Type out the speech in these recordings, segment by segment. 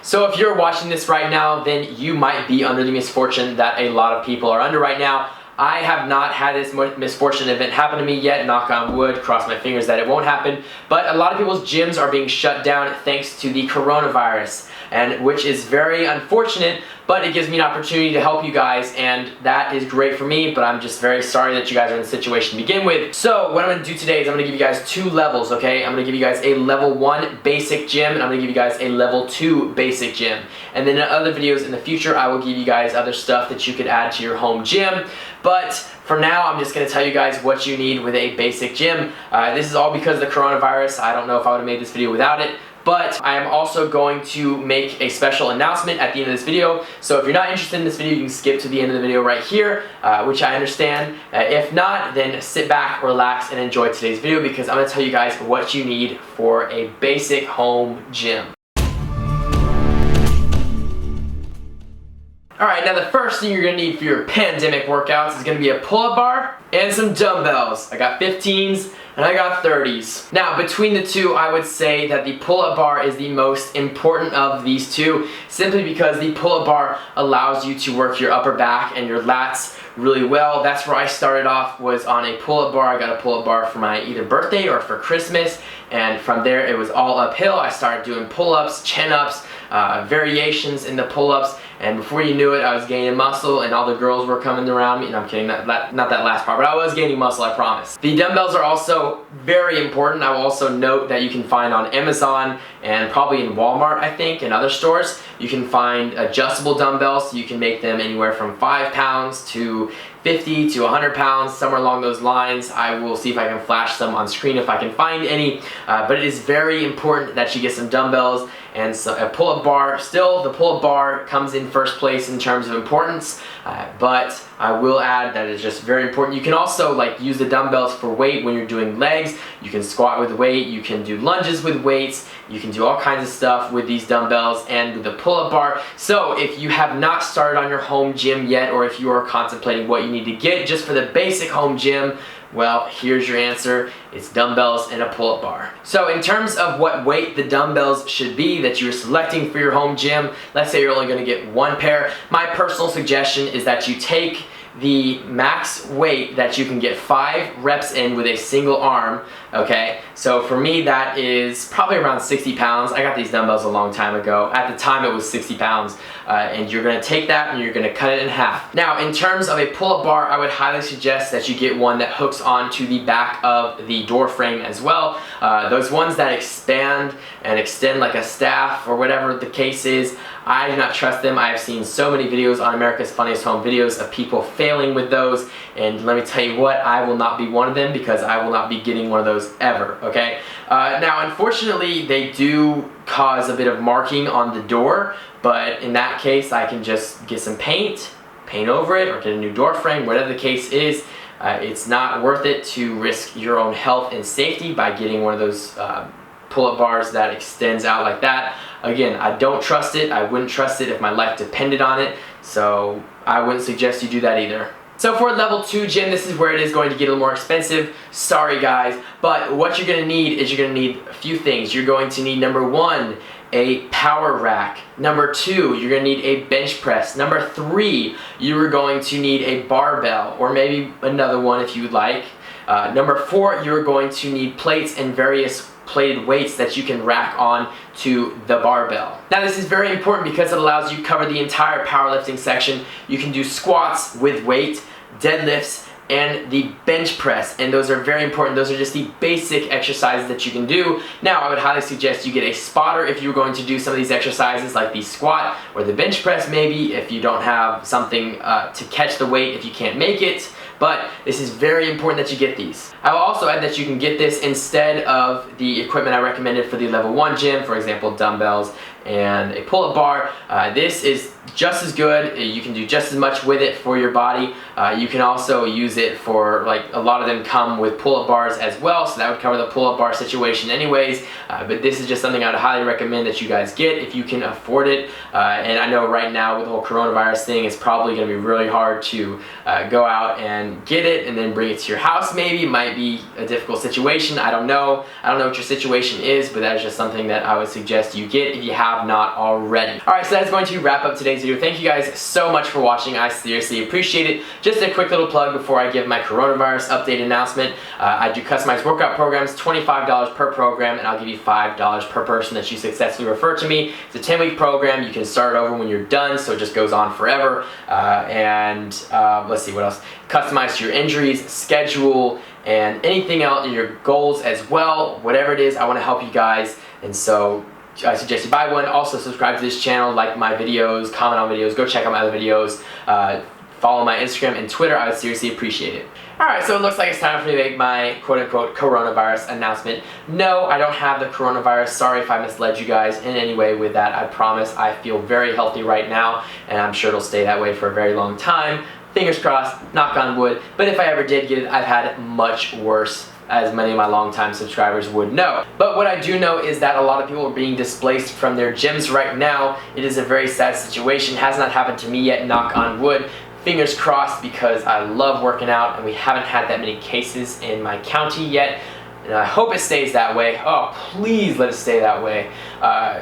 So if you're watching this right now, then you might be under the misfortune that a lot of people are under right now. I have not had this misfortune event happen to me yet, knock on wood, cross my fingers that it won't happen, but a lot of people's gyms are being shut down thanks to the coronavirus, and which is very unfortunate, but it gives me an opportunity to help you guys, and that is great for me, but I'm just very sorry that you guys are in the situation to begin with. So what I'm going to do today is I'm going to give you guys two levels, okay? I'm going to give you guys a level 1 basic gym, and I'm going to give you guys a level 2 basic gym. And then in other videos in the future, I will give you guys other stuff that you could add to your home gym. But for now, I'm just going to tell you guys what you need with a basic gym. This is all because of the coronavirus. I don't know if I would have made this video without it. But I am also going to make a special announcement at the end of this video. So if you're not interested in this video, you can skip to the end of the video right here, which I understand. If not, then sit back, relax, and enjoy today's video because I'm going to tell you guys what you need for a basic home gym. Alright, now the first thing you're going to need for your pandemic workouts is going to be a pull-up bar and some dumbbells. I got 15s and I got 30s. Now between the two, I would say that the pull-up bar is the most important of these two, simply because the pull-up bar allows you to work your upper back and your lats really well. That's where I started off, was on a pull-up bar. I got a pull-up bar for my either birthday or for Christmas, and from there it was all uphill. I started doing pull-ups, chin-ups, variations in the pull-ups, and before you knew it, I was gaining muscle and all the girls were coming around me. And I'm kidding, not that last part, but I was gaining muscle, I promise. The dumbbells are also very important. I will also note that you can find on Amazon and probably in Walmart, I think, and other stores, you can find adjustable dumbbells. So you can make them anywhere from 5 pounds to 50 to 100 pounds, somewhere along those lines. I will see if I can flash some on screen if I can find any, but it is very important that you get some dumbbells and a pull-up bar. Still, the pull-up bar comes in first place in terms of importance, but I will add that it's just very important. You can also use the dumbbells for weight when you're doing legs. You can squat with weight, you can do lunges with weights, you can do all kinds of stuff with these dumbbells and with the pull-up bar. So if you have not started on your home gym yet, or if you are contemplating what you need to get just for the basic home gym, well, here's your answer. It's dumbbells and a pull-up bar. So in terms of what weight the dumbbells should be that you're selecting for your home gym, let's say you're only going to get one pair. My personal suggestion is that you take the max weight that you can get 5 reps in with a single arm, okay? So for me, that is probably around 60 pounds. I got these dumbbells a long time ago. At the time, it was 60 pounds. And you're gonna take that and you're gonna cut it in half. Now, in terms of a pull-up bar, I would highly suggest that you get one that hooks onto the back of the door frame as well. Those ones that expand and extend like a staff or whatever the case is, I do not trust them. I've seen so many videos on America's Funniest Home Videos of people failing with those, and let me tell you what, I will not be one of them because I will not be getting one of those ever, okay? Now, unfortunately, they do cause a bit of marking on the door, but in that case, I can just get some paint over it, or get a new door frame, whatever the case is. It's not worth it to risk your own health and safety by getting one of those pull-up bars that extends out like that. Again, I don't trust it. I wouldn't trust it if my life depended on it, so I wouldn't suggest you do that either. So for a level 2 gym, this is where it is going to get a little more expensive. Sorry guys, but what you're gonna need is you're gonna need a few things. You're going to need, number 1, a power rack. Number 2, you're gonna need a bench press. Number 3, you are going to need a barbell, or maybe another one if you would like. Number 4, you're going to need plates and various plated weights that you can rack on to the barbell. Now this is very important because it allows you to cover the entire powerlifting section. You can do squats with weight, deadlifts, and the bench press, and those are very important. Those are just the basic exercises that you can do. Now I would highly suggest you get a spotter if you're going to do some of these exercises like the squat or the bench press, maybe if you don't have something to catch the weight if you can't make it. But this is very important that you get these. I will also add that you can get this instead of the equipment I recommended for the level 1 gym, for example, dumbbells and a pull-up bar. This is just as good. You can do just as much with it for your body. You can also use it for, a lot of them come with pull-up bars as well, so that would cover the pull-up bar situation anyways. But this is just something I would highly recommend that you guys get if you can afford it. And I know right now with the whole coronavirus thing, it's probably going to be really hard to go out and get it and then bring it to your house maybe. It might be a difficult situation. I don't know. I don't know what your situation is, but that is just something that I would suggest you get if you have have not already. Alright, so that's going to wrap up today's video. Thank you guys so much for watching. I seriously appreciate it. Just a quick little plug before I give my coronavirus update announcement. I do customized workout programs, $25 per program, and I'll give you $5 per person that you successfully refer to me. It's a 10-week program. You can start over when you're done, so it just goes on forever. Let's see what else. Customize to your injuries, schedule, and anything else, your goals as well. Whatever it is, I want to help you guys, and so I suggest you buy one. Also, subscribe to this channel, like my videos, comment on videos, go check out my other videos, follow my Instagram and Twitter. I would seriously appreciate it. Alright, so it looks like it's time for me to make my quote-unquote coronavirus announcement. No, I don't have the coronavirus. Sorry if I misled you guys in any way with that. I promise I feel very healthy right now, and I'm sure it'll stay that way for a very long time. Fingers crossed, knock on wood. But if I ever did get it, I've had it much worse, as many of my longtime subscribers would know. But what I do know is that a lot of people are being displaced from their gyms right now. It is a very sad situation. Has not happened to me yet, knock on wood. Fingers crossed, because I love working out and we haven't had that many cases in my county yet. And I hope it stays that way. Oh, please let it stay that way.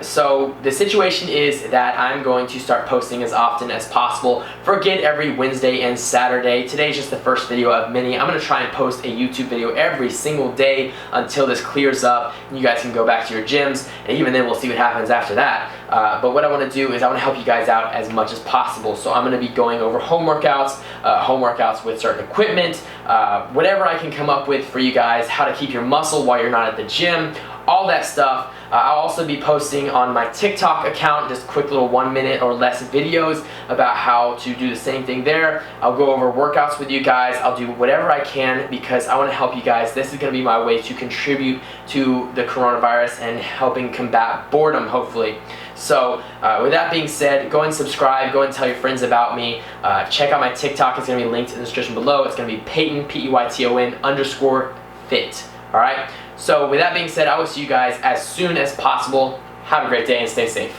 So the situation is that I'm going to start posting as often as possible. Forget every Wednesday and Saturday. Today's just the first video of many. I'm going to try and post a YouTube video every single day until this clears up. And you guys can go back to your gyms, and even then we'll see what happens after that. But what I want to do is I want to help you guys out as much as possible. So I'm going to be going over home workouts with certain equipment, whatever I can come up with for you guys, how to keep your muscle while you're not at the gym, all that stuff. I'll also be posting on my TikTok account just quick little 1 minute or less videos about how to do the same thing there. I'll go over workouts with you guys. I'll do whatever I can because I want to help you guys. This is going to be my way to contribute to the coronavirus and helping combat boredom, hopefully. So with that being said, go and subscribe, go and tell your friends about me. Check out my TikTok. It's going to be linked in the description below. It's going to be Peyton, Peyton_fit. Alright? So with that being said, I will see you guys as soon as possible. Have a great day and stay safe.